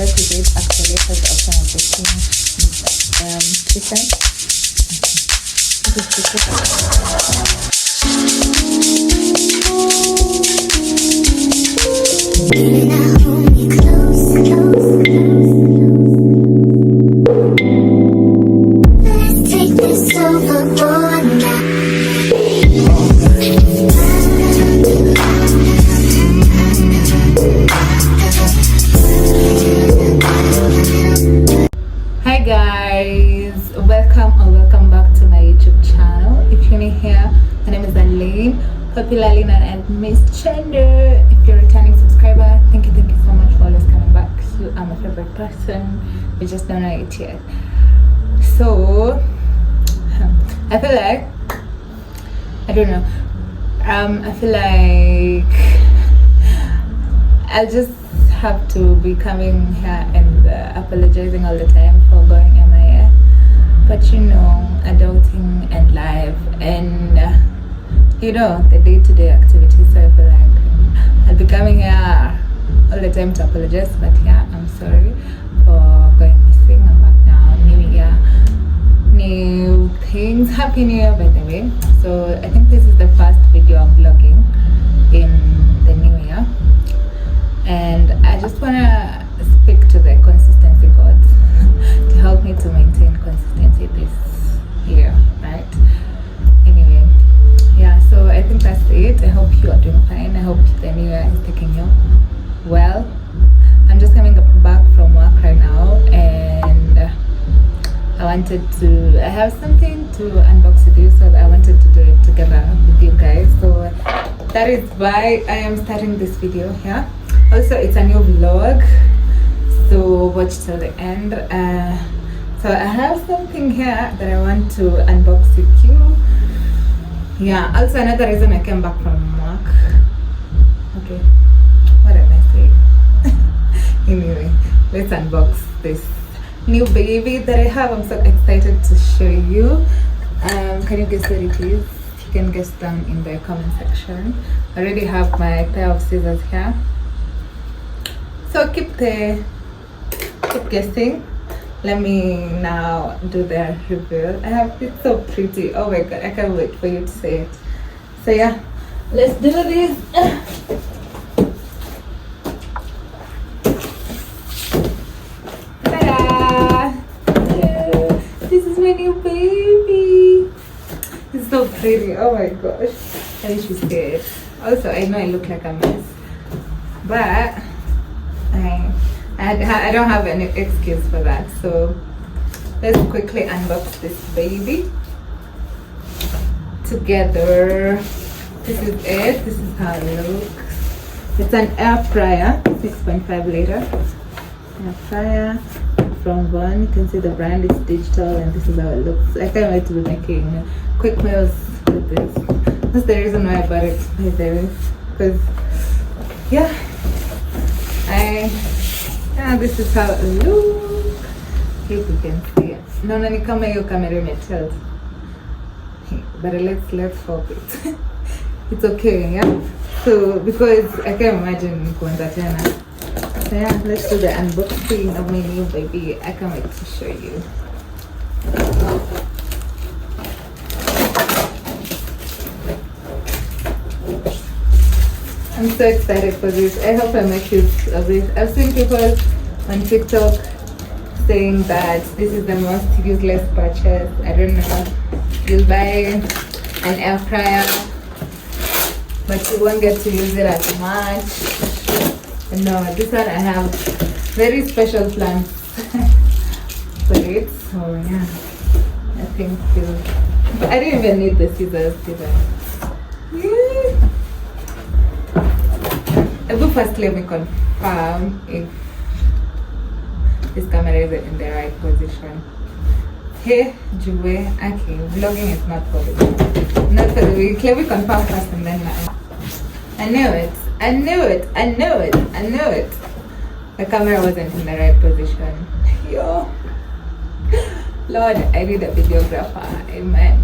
back with it actually because the option of baking chicken. This is Let's take this overboard now. Hi guys, welcome back to my YouTube channel. If you're new here, my name is Aline, popularly known as Miss Gender. If you're a returning subscriber, thank you so much for always coming back. You are my favorite person, you just don't know it yet. So I feel like I feel like I just have to be coming here and apologizing all the time for going MIA, but adulting and life and the day-to-day activities. So I feel like I'll be coming here all the time to apologize, but yeah, I'm sorry for going missing. I'm back now. New year, new things. Happy New Year, by the way. So I think this is the first video I'm vlogging in the new year, and I just wanna speak to the consistency gods to help me to maintain consistency this year, right? Anyway, yeah, so I think that's it. I hope you are doing fine. I hope the new year is taking you well. I'm just coming back from work right now, and I have something to unbox with you, so I wanted to do it together with you guys. So that is why I am starting this video here. Also, it's a new vlog, so watch till the end. So I have something here that I want to unbox with you. Yeah, also another reason I came back from work. Okay, what am I saying? Anyway, let's unbox this new baby that I have. I'm so excited to show you. Can you guess what it is? You can guess down in the comment section. I already have my pair of scissors here, so keep guessing. Let me now do the reveal. It's so pretty. Oh my god, I can't wait for you to see it. So yeah, let's do this. Ta-da! This is my new baby. It's so pretty. Oh my gosh, I wish you see it. Also, I know I look like a mess, but I don't have any excuse for that. So let's quickly unbox this baby together. This is it. This is how it looks. It's an air fryer, 6.5 liter air fryer from Von. You can see the brand is digital, and this is how it looks. I can't wait to be making quick meals with this. That's the reason why I bought it, by the way, because yeah, this is how it looks. If you can see it. No, ni kama hiyo camera imetilt. But let's hope it. It's okay, yeah. So because I can't imagine kuanza tena. So yeah, let's do the unboxing of my new baby. I can't wait to show you. I'm so excited for this. I hope I make use of this. I've seen people on TikTok saying that this is the most useless purchase. I don't know. You'll buy an air fryer, but you won't get to use it as much. No, this one I have very special plans for it. So yeah, I think I didn't even need the scissors, did I? Yeah. First, let me confirm if this camera is in the right position. Hey, Juwe, okay, vlogging is not for the week. Let me confirm first and then I knew it. The camera wasn't in the right position. Yo, Lord, I need a videographer. Amen.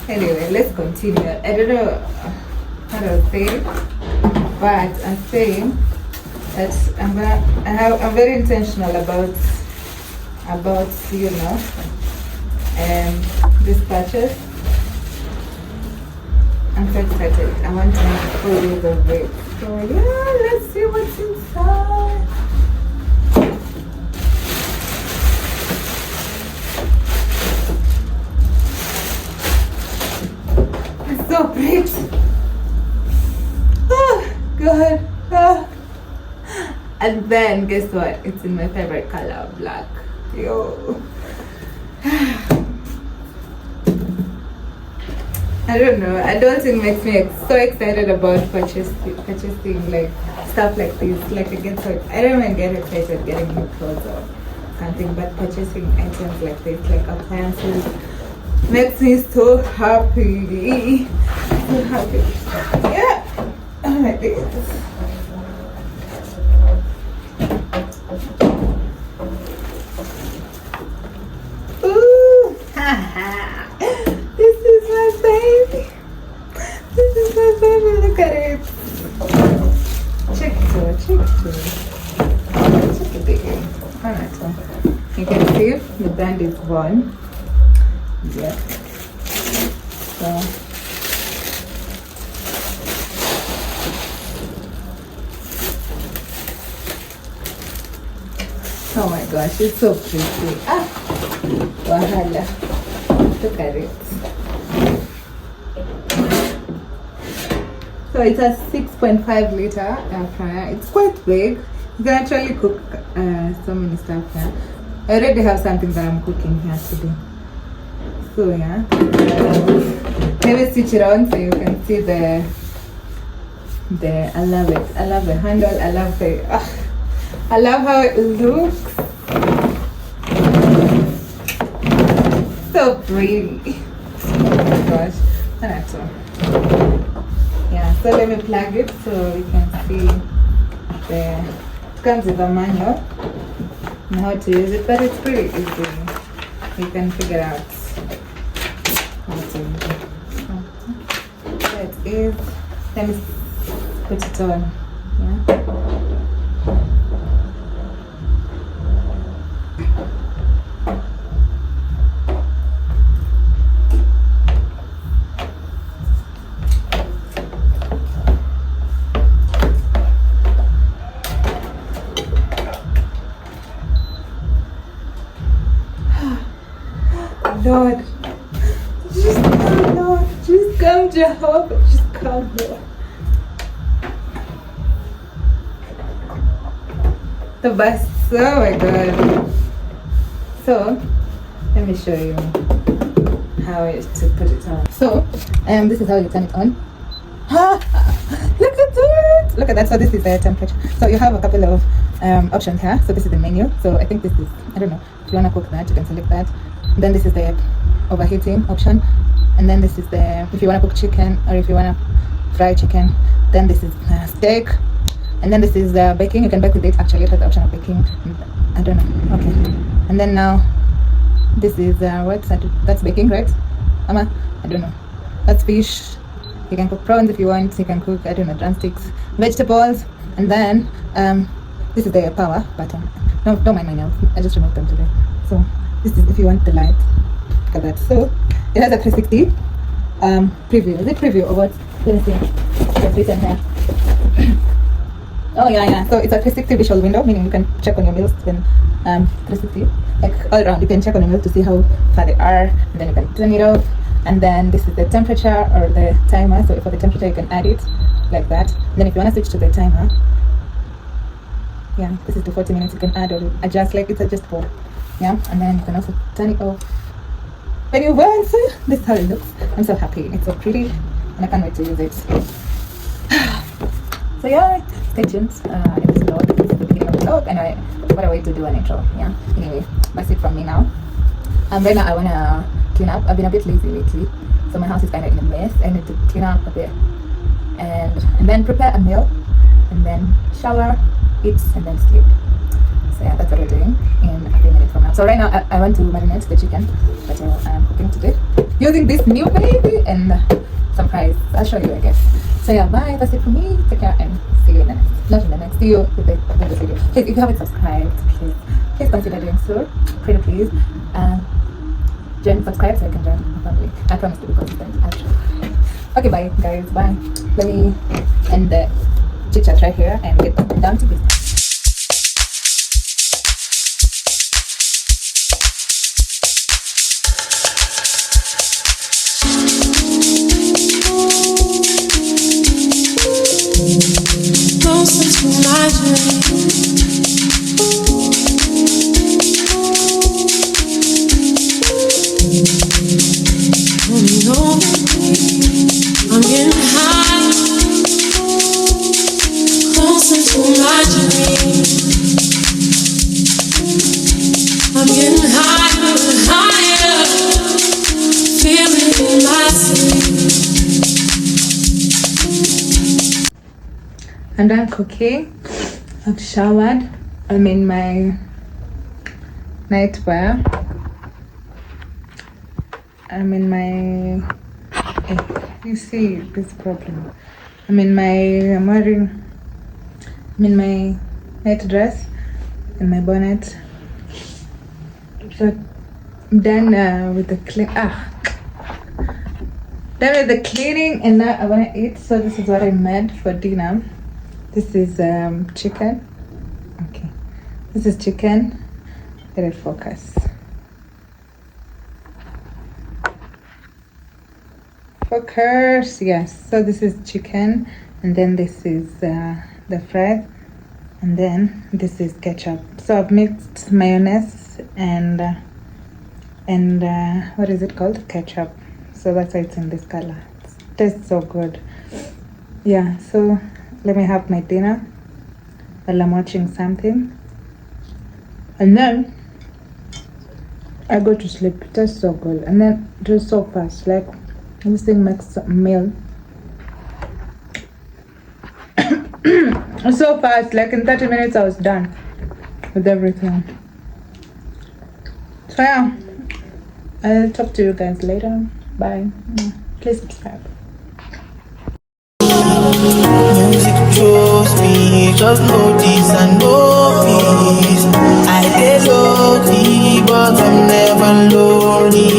Anyway, let's continue. I don't know how to say, but I'm saying But I'm very intentional about this purchase. I'm so excited. I want to make full use of it. So yeah, let's see what's inside. It's so pretty. Oh God. Ah. And then guess what? It's in my favorite color, black. Yo. I don't know. Adulting makes me so excited about purchasing like stuff like this. Like I don't even get excited getting new clothes or something, but purchasing items like this, like appliances, makes me so happy. So happy. Yeah. Oh my goodness. Ooh. This is my baby. This is my baby. Look at it. Check it. Check it again. Alright, so you can see the brand is One. Yeah. So oh my gosh, it's so pretty. Wahala. Look at it. So it's a 6.5 liter air fryer. It's quite big. You can actually cook so many stuff here. I already have something that I'm cooking here today. So yeah. Maybe switch it on so you can see the I love it. I love the handle. I love how it looks. So pretty. Oh my gosh. Yeah, so let me plug it so you can see it comes with a manual on how to use it, but it's pretty easy. You can figure out how to use it. So it is. Let me put it on. Yeah. Lord, just come, Lord, just come, Jehovah, just come, Lord. The best, oh my God. So, let me show you how to put it on. So, this is how you turn it on. Look at that! Look at that. So this is the temperature. So you have a couple of options here. So this is the menu. So I think this is, I don't know, if you want to cook that, you can select that. Then this is the overheating option, and then this is the if you want to cook chicken or if you want to fry chicken. Then this is steak, and then this is baking. You can bake with it. Actually, it has the option of baking. I don't know. Okay, and then now this is that's baking, right? I don't know. That's fish. You can cook prawns if you want. You can cook, I don't know, drumsticks, vegetables, and then this is the power button. No, don't mind my nails. I just removed them today. So this is if you want the light. Look at that. So it has a 360 preview. Is it preview or what? Let me see. It's written here. Oh yeah. So it's a 360 visual window, meaning you can check on your meals when 360, like all around. You can check on your meals to see how far they are, and then you can turn it off. And then this is the temperature or the timer. So for the temperature, you can add it like that. And then if you want to switch to the timer, yeah, this is to 40 minutes. You can add or adjust like it's adjustable. Yeah, and then you can also turn it off when you want. So this is how it looks. I'm so happy. It's so pretty, and I can't wait to use it. So yeah, stay tuned in this vlog. This is the beginning of the vlog, and what a way to do an intro. Yeah. Anyway, that's it from me now. Right now I wanna clean up. I've been a bit lazy lately, so my house is kind of in a mess. I need to clean up a bit, and then prepare a meal, and then shower, eat, and then sleep. So yeah, that's what we're doing in a few minutes from now. So right now I want to marinate the chicken that I'm cooking today using this new baby and some fries. I'll show you, I guess. So yeah, bye. That's it for me. Take care and see you in the next, not in the next, see you with this video. Please, if you haven't subscribed, please consider doing so. Pretty please. Join, subscribe so I can join my family. I promise to be consistent, actually. Okay, bye guys, bye. Let me end the chit chat right here and get down to business. Closer to my dream. Pulling over me, I'm getting high. Closer to my dream. I'm getting higher and higher. Feeling in my sleep. I'm done cooking. I've showered. I'm in my nightwear. I'm in my, you see this problem. I'm in my night dress and my bonnet. So I'm done with the done with the cleaning, and now I want to eat. So this is what I made for dinner. This is chicken. Okay, this is chicken. Let it focus. Focus. Yes. So this is chicken, and then this is the fries, and then this is ketchup. So I've mixed mayonnaise and what is it called? Ketchup. So that's why it's in this color. It tastes so good. Yeah. So let me have my dinner while I'm watching something, and then I go to sleep. It tastes so good, and then just so fast. Like this thing makes a meal so fast. Like in 30 minutes, I was done with everything. So yeah, I'll talk to you guys later. Bye. Please subscribe. Music chose me, just know this and know this. I get lonely, but I'm never lonely.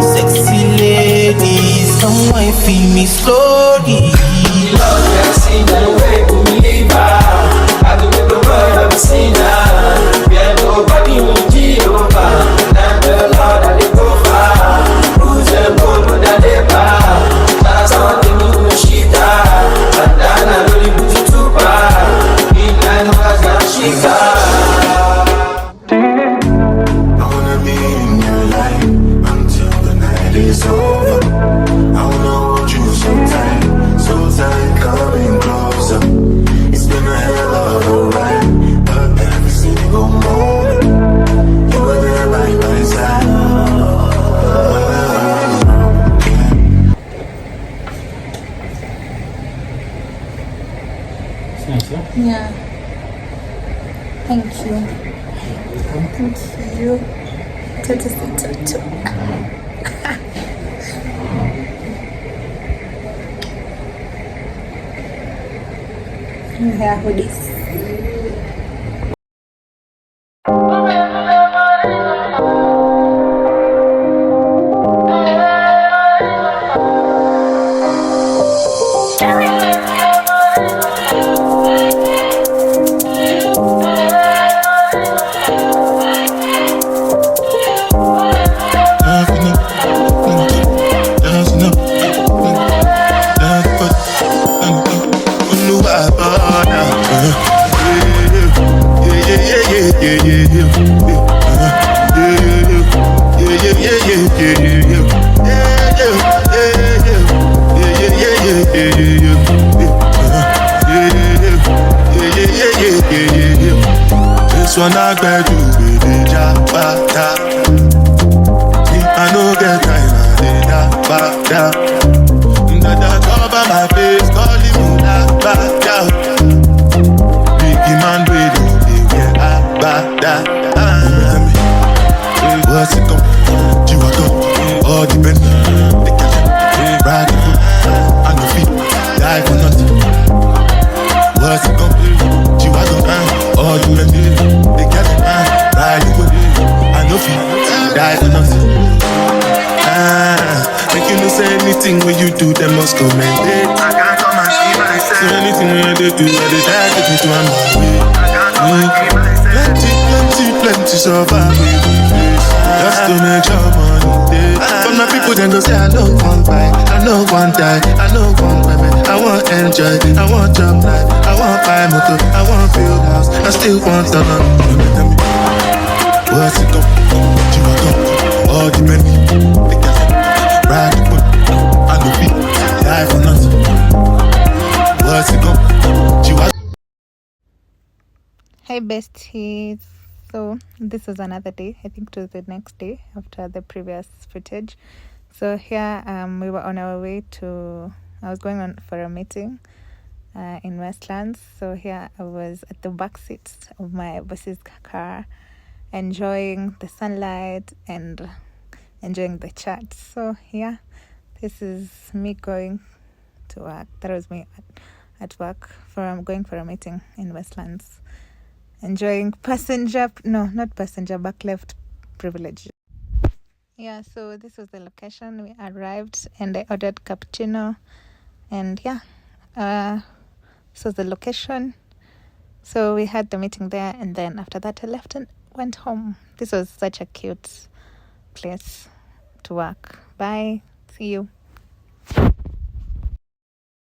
Sexy ladies, come and feel me slowly. Love that seen that way to me, I do with the word of sinner. Yeah, nobody will be over. And the Lord that they go far. Who's the woman that they buy? That's all they know, she died. And then I really put you to buy. In line, was that she got. I wanna be in your life until the night is over. I wanna hold you so tight, coming closer. It's been a hell of a ride, but every single moment you were there by my side. Yeah. Thank you. Thank you. Yeah, hoodies. This one I beg you, baby, jabata. I no get time, I did jabata. Dada cover my face, calling me jabata. Biggie man, we don't be where I bada. What's it come? You are gone, all depend. They catch it, ride it, I no feel, die for nothing. die for nothing. Make you know say anything when you do, they must commend it. I can't come and see myself. So anything when they do, I they try to take me to my way. Plenty survive with this. Just to make your money. But my people then go say I know one buy, I know one die, I know one women. I want enjoy, I want job life, I want buy motor, I want build house, I still want the money. Tell me, what's it go? You want up all the money? They can ride the boat, I know be die for nothing. What's it go? You want. Hey besties. So this was another day. I think it was the next day after the previous footage. So here we were on our way to, I was going on for a meeting in Westlands. So here I was at the back seat of my boss's car, enjoying the sunlight and enjoying the chat. So yeah, this is me going to work. That was me at work going for a meeting in Westlands. Enjoying not passenger, back left privilege. Yeah, so this was the location. We arrived and I ordered cappuccino, and yeah, this was the location. So we had the meeting there, and then after that I left and went home. This was such a cute place to work. Bye. See you.